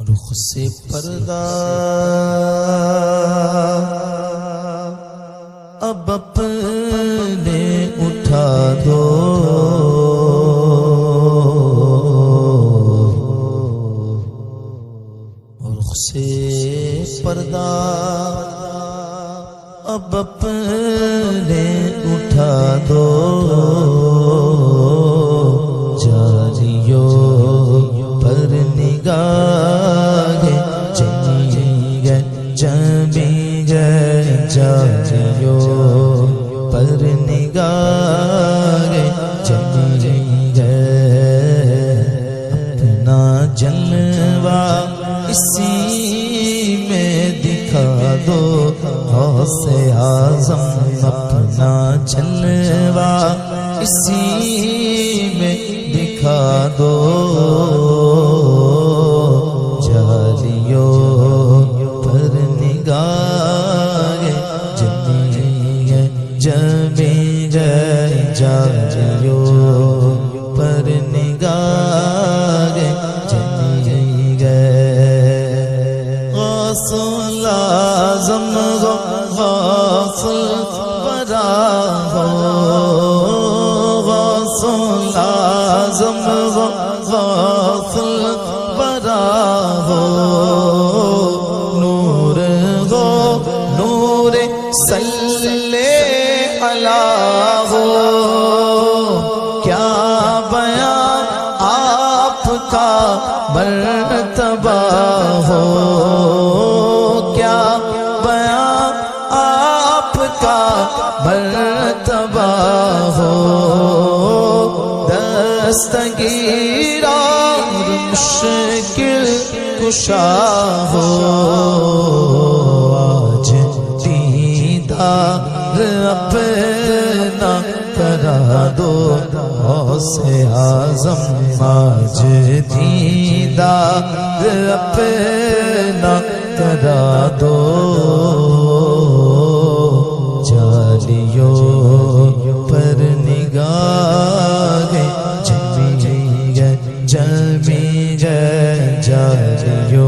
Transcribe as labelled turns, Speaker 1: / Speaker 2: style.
Speaker 1: رخ سے پردہ اب اپنے اٹھا دو، رخ سے پردہ اب اپنے اٹھا دو، جاریوں پر نگاہ جمی گئے جمی گئے، جاریوں پر نگاہ جمی گئے، اپنا جلوہ اسی میں دکھا دو، غوث اعظم اپنا جلوہ اسی میں دکھا دو، جاریوں پر نگاہ جمی گئے جمی گئے، جاریوں پر نگاہ جمی گئے، غوث اعظم غوث الورا ہو، غوث اعظم غوث الورا ہو، نور ہو نور صلی علیہ ہو، کیا بیان آپ کا مرتبہ ہو، کیا بیان آپ کا مرتبہ ہو، دستگیر اور مشکل کشا ہو، آج دیدار اپنا کرا دو، غوث اعظم آج دیدار اپنا کرا دو، جاریوں پر نگاہ جمی گئے جمی گئے، جاریوں